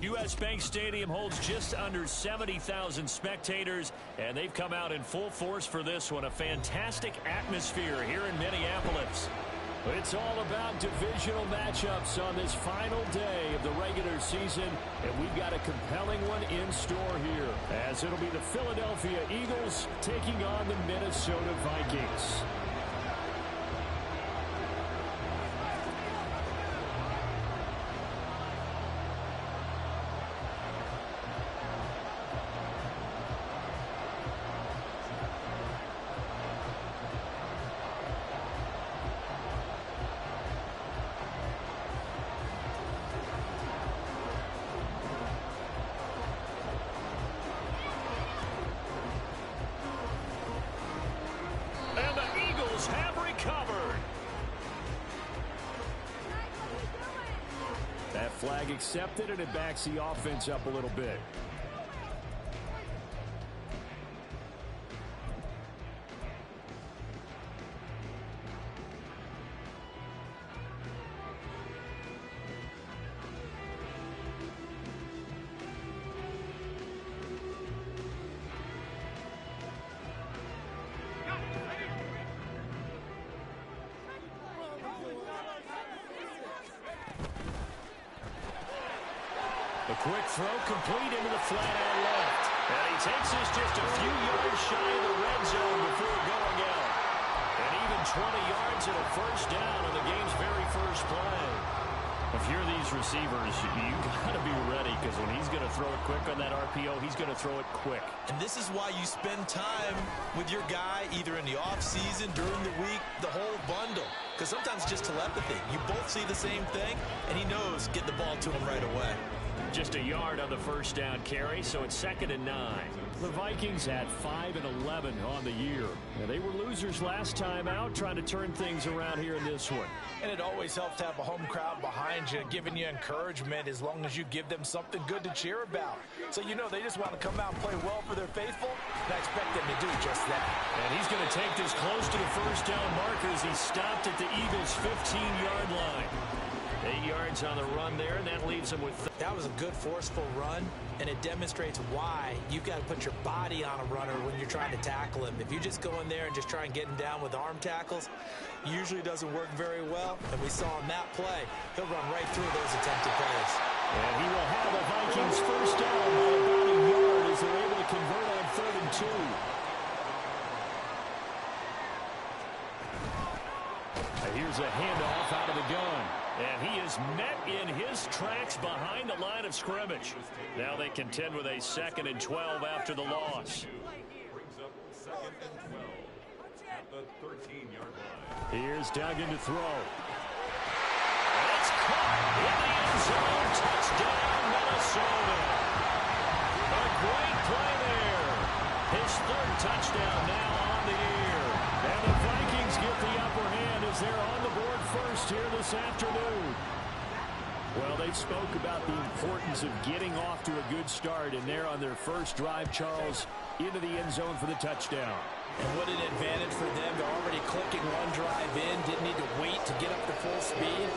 U.S. Bank Stadium holds just under 70,000 spectators, and they've come out in full force for this one. A fantastic atmosphere here in Minneapolis. It's all about divisional matchups on this final day of the regular season, and we've got a compelling one in store here, as it'll be the Philadelphia Eagles taking on the Minnesota Vikings. Have recovered. That flag accepted, and it backs the offense up a little bit. The quick throw complete into the flat out left. And he takes this just a few yards shy of the red zone before going out. And even 20 yards and a first down on the game's very first play. If you're these receivers, you got to be ready, because when he's going to throw it quick on that RPO, he's going to throw it quick. And this is why you spend time with your guy either in the offseason, during the week, the whole bundle. Because sometimes it's just telepathy. You both see the same thing, and he knows get the ball to him right away. Just a yard on the first down carry, so it's 2nd and 9. The Vikings had 5 and 11 on the year. Now, they were losers last time out, trying to turn things around here in this one. And it always helps to have a home crowd behind you, giving you encouragement as long as you give them something good to cheer about. So you know they just want to come out and play well for their faithful, and I expect them to do just that. And he's going to take this close to the first down marker as he stopped at the Eagles' 15-yard line. 8 yards on the run there, and that leaves him with... That was a good, forceful run, and it demonstrates why you've got to put your body on a runner when you're trying to tackle him. If you just go in there and just try and get him down with arm tackles, usually doesn't work very well, and we saw on that play, he'll run right through those attempted plays. And he will have the Vikings first down by about a yard as they're able to convert on 3rd and 2. Here's a handoff out of the gun. And he is met in his tracks behind the line of scrimmage. Now they contend with a 2nd and 12 after the loss. Brings up 2nd and 12 at the 13-yard line. Here's Duggan to throw. And it's caught in the end zone. Touchdown, Minnesota. A great play there. His 3rd touchdown now on the year. And the Vikings get the upper hand as they're on the board first here this afternoon. Well, they spoke about the importance of getting off to a good start, and they're on their first drive, Charles, into the end zone for the touchdown. And what an advantage for them. They're already clicking one drive in, didn't need to wait to get up to full speed.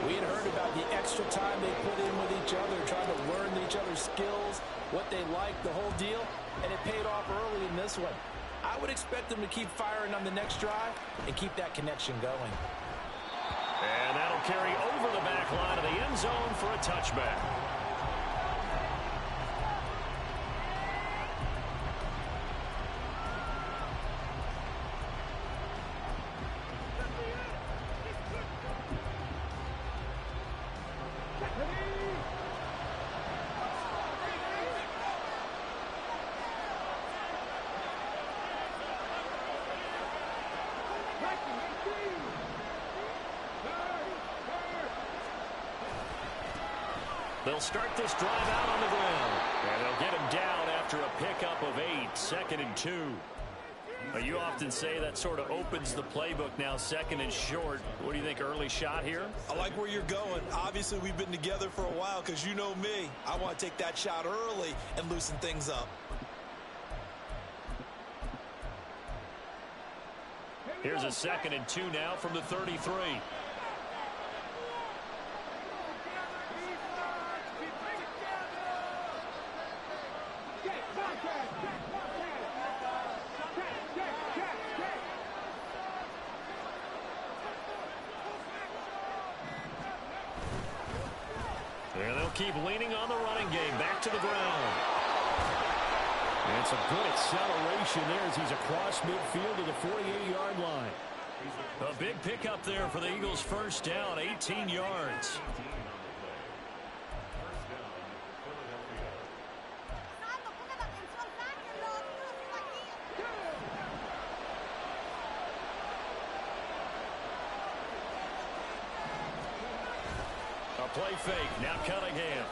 We had heard about the extra time they put in with each other, trying to learn each other's skills, what they liked, the whole deal, and it paid off early in this one. I would expect them to keep firing on the next drive and keep that connection going. And that'll carry over the back line of the end zone for a touchback. They'll start this drive out on the ground. And they'll get him down after a pickup of 8, 2nd and 2. You often say that sort of opens the playbook now, 2nd and short. What do you think, early shot here? I like where you're going. Obviously, we've been together for a while because you know me. I want to take that shot early and loosen things up. Here's a 2nd and 2 now from the 33. And they'll keep leaning on the running game. Back to the ground. And some good acceleration there as he's across midfield to the 48-yard line. A big pickup there for the Eagles' first down, 18 yards. A play fake, now Cunningham.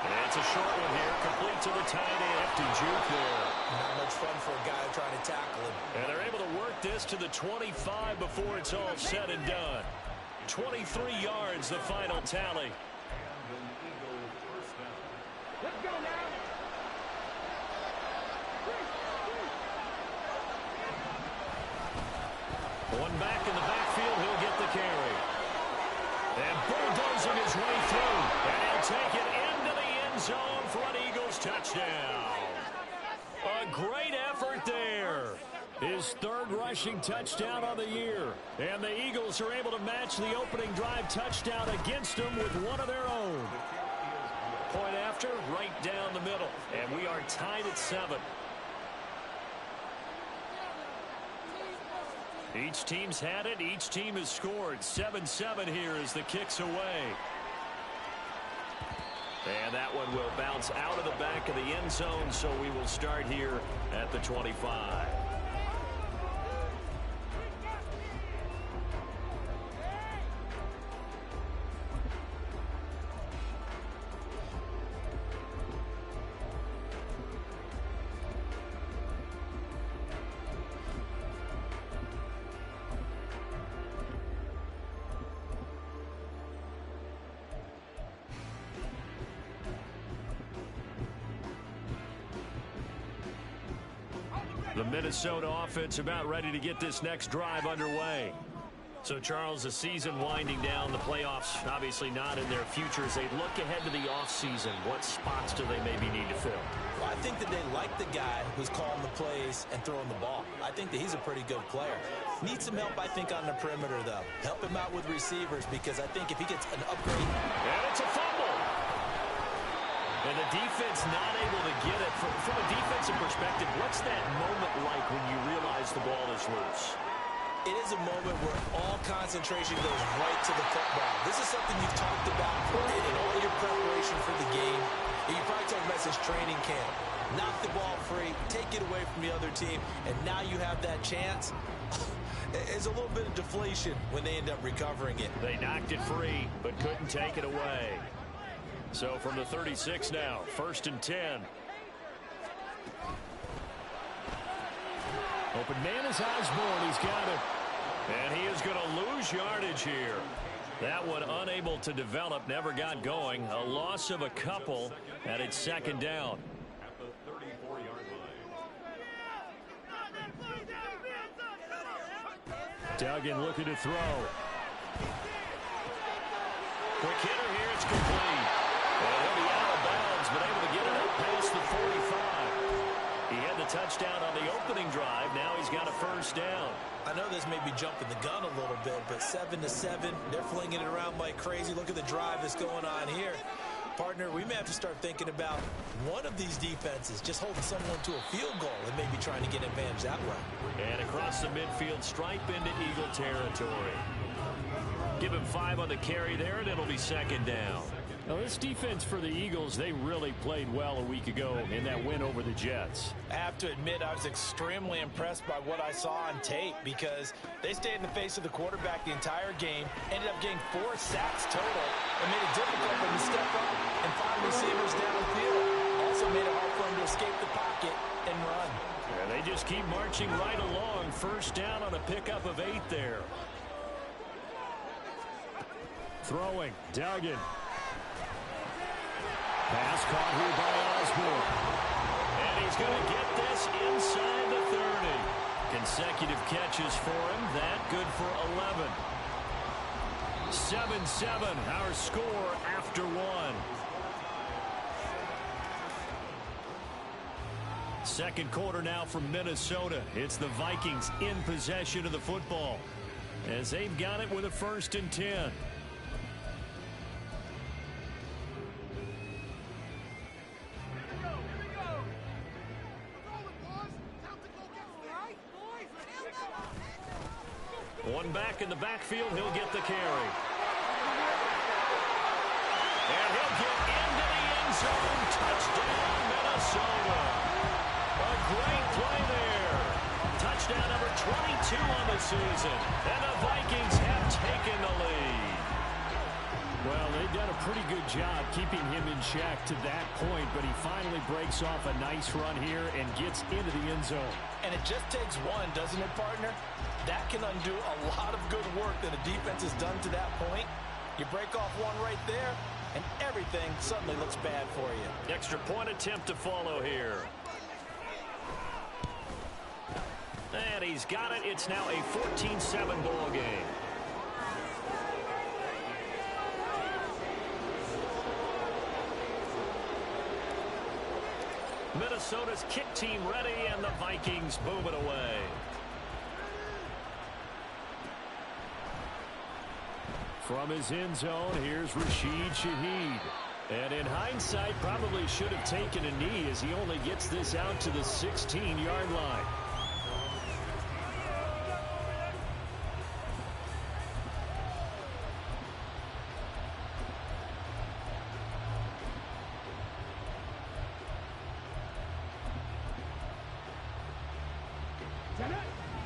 And it's a short one here, complete to the tight end. Hefty juke there. Not much fun for a guy trying to tackle him. And they're able to work this to the 25 before it's all said and done. 23 yards, the final tally. Let's go now. One back in the backfield, he'll get the carry. And bulldozing his way through. And he'll take it into the end zone for an Eagles touchdown. A great effort there. His third rushing touchdown on the year. And the Eagles are able to match the opening drive touchdown against them with one of their own. Point after, right down the middle. And we are tied at 7. Each team's had it. Each team has scored. 7-7 here as the kick's away. And that one will bounce out of the back of the end zone, so we will start here at the 25. The Minnesota offense about ready to get this next drive underway. So, Charles, the season winding down, the playoffs obviously not in their future. As they look ahead to the offseason, what spots do they maybe need to fill? Well, I think that they like the guy who's calling the plays and throwing the ball. I think that he's a pretty good player. Needs some help, I think, on the perimeter, though. Help him out with receivers, because I think if he gets an upgrade. And it's a fumble. And the defense not able to get it. From a defensive perspective, what's that moment like when you realize the ball is loose? It is a moment where all concentration goes right to the football. This is something you've talked about in all your preparation for the game. You probably talked about since training camp. Knock the ball free, take it away from the other team, and now you have that chance. It's a little bit of deflation when they end up recovering it. They knocked it free, but couldn't take it away. So from the 36 now, 1st and 10. Open man is Osborne. He's got it. And he is going to lose yardage here. That one unable to develop, never got going. A loss of a couple, and it's 2nd down. At the 34-yard line. Duggan looking to throw. Quick hitter here, it's complete. And he'll be out of bounds, but able to get it up past the 45. He had the touchdown on the opening drive. Now he's got a 1st down. I know this may be jumping the gun a little bit, but 7-7, they're flinging it around like crazy. Look at the drive that's going on here. Partner, we may have to start thinking about one of these defenses just holding someone to a field goal and maybe trying to get advantage that way. And across the midfield, stripe into Eagle territory. Give him 5 on the carry there, and it'll be 2nd down. Now, this defense for the Eagles, they really played well a week ago in that win over the Jets. I have to admit, I was extremely impressed by what I saw on tape, because they stayed in the face of the quarterback the entire game, ended up getting 4 sacks total, and made it difficult for him to step up and find receivers downfield. Also made it hard for him to escape the pocket and run. Yeah, they just keep marching right along. 1st down on a pickup of 8 there. Throwing, Duggan. Pass caught here by Osborne. And he's going to get this inside the 30. Consecutive catches for him. That good for 11. 7-7, our score after 1. Second quarter now from Minnesota. It's the Vikings in possession of the football as they've got it with a 1st and 10. One back in the backfield. He'll get the carry. And he'll get into the end zone. Touchdown, Minnesota. A great play there. Touchdown number 22 on the season. And the Vikings have taken the lead. Well, they've done a pretty good job keeping him in check to that point, but he finally breaks off a nice run here and gets into the end zone. And it just takes one, doesn't it, partner? That can undo a lot of good work that a defense has done to that point. You break off one right there, and everything suddenly looks bad for you. Extra point attempt to follow here. And he's got it. It's now a 14-7 ball game. Minnesota's kick team ready, and the Vikings move it away. From his end zone, here's Rashid Shaheed. And in hindsight, probably should have taken a knee as he only gets this out to the 16-yard line.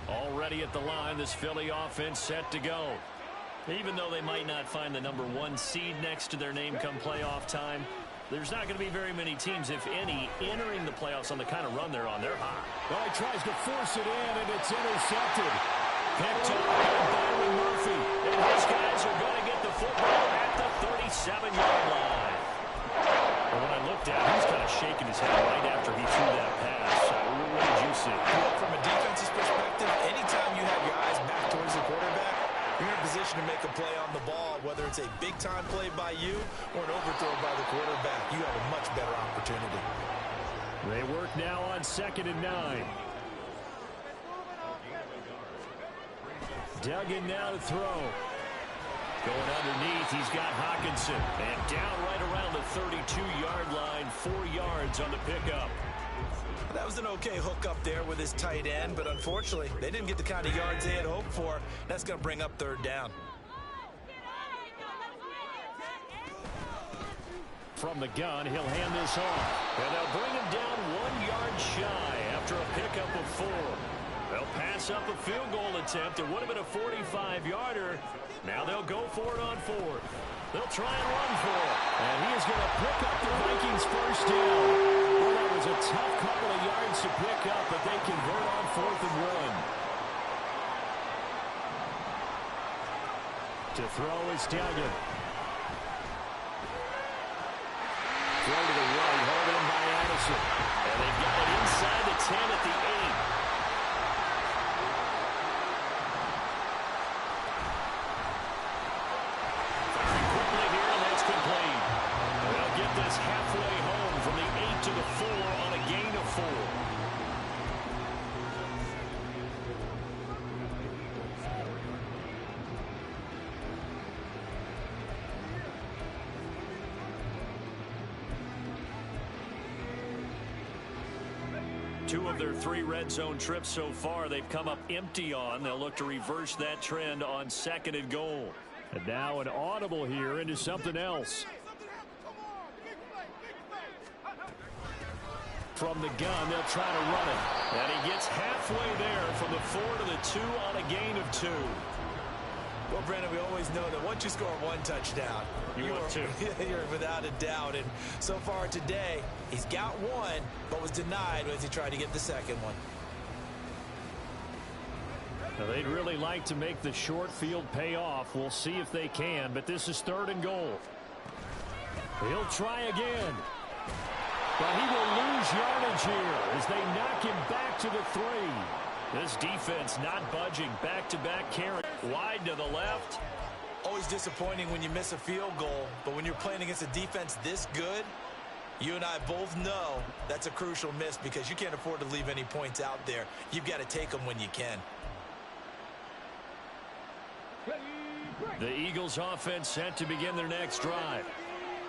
Already at the line, this Philly offense set to go. Even though they might not find the #1 seed next to their name come playoff time, there's not going to be very many teams, if any, entering the playoffs on the kind of run they're on. They're hot. Well, he tries to force it in, and it's intercepted. Picked up by Byron Murphy. And his guys are going to get the football at the 37-yard line. And when I looked at him, he's kind of shaking his head right after he threw that pass. What did you see? From a defense's perspective, anytime you have your eyes back towards the quarterback, you're in a position to make a play on the ball, whether it's a big-time play by you or an overthrow by the quarterback. You have a much better opportunity. They work now on 2nd and 9. Duggan now to throw. Going underneath, he's got Hawkinson. And down right around the 32-yard line, 4 yards on the pickup. That was an okay hook up there with his tight end, but unfortunately, they didn't get the kind of yards they had hoped for. That's going to bring up 3rd down. From the gun, he'll hand this off. And they'll bring him down 1 yard shy after a pickup of 4. They'll pass up a field goal attempt. It would have been a 45-yarder. Now they'll go for it on 4th. They'll try and run for it. And he is going to pick up the Vikings' 1st down. Well, that was a tough couple of yards to pick up, but they convert on 4th and 1. To throw is Duggan. Throw to the right, hauled in by Addison. And they've got it inside the 10 at the 8. Firing quickly here, and that's complete. They'll get this halfway home from the 8 to the 4 on a gain of 4. Two of their 3 red zone trips so far, they've come up empty on. They'll look to reverse that trend on 2nd and goal. And now an audible here into something else. From the gun, they'll try to run it. And he gets halfway there from the 4 to the 2 on a gain of 2. Well, Brandon, we always know that once you score 1 touchdown, You want 2. You're without a doubt. And so far today, he's got 1, but was denied as he tried to get the 2nd one. Now, they'd really like to make the short field pay off. We'll see if they can, but this is 3rd and goal. He'll try again. But he will lose yardage here as they knock him back to the 3. This defense not budging. Back-to-back carry. Wide to the left. Always disappointing when you miss a field goal, but when you're playing against a defense this good, You and I both know that's a crucial miss because you can't afford to leave any points out there. You've got to take them when you can. The Eagles offense set to begin their next drive.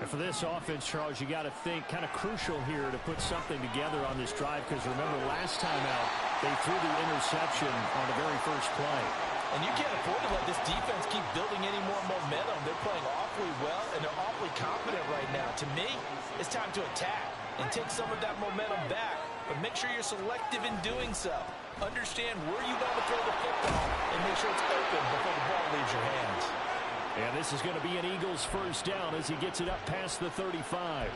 And for this offense, Charles, you got to think kind of crucial here to put something together on this drive because remember last time out they threw the interception on the very first play. And you can't afford to let this defense keep building any more momentum. They're playing awfully well and they're awfully confident right now. To me, it's time to attack and take some of that momentum back. But make sure you're selective in doing so. Understand where you want to throw the football and make sure it's open before the ball leaves your hands. And this is going to be an Eagles first down as he gets it up past the 35.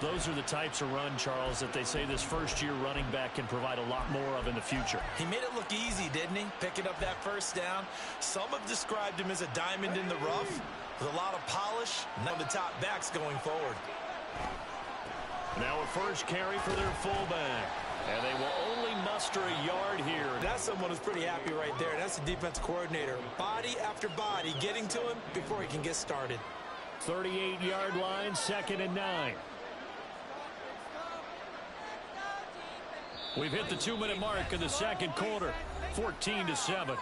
Those are the types of run, Charles, that they say this first-year running back can provide a lot more of in the future. He made it look easy, didn't he? Picking up that first down. Some have described him as a diamond in the rough with a lot of polish. Now the top backs going forward. Now a first carry for their fullback. And they will only muster a yard here. That's someone who's pretty happy right there. That's the defense coordinator. Body after body getting to him before he can get started. 38-yard line, 2nd and 9. We've hit the 2-minute mark in the second quarter. 14-7.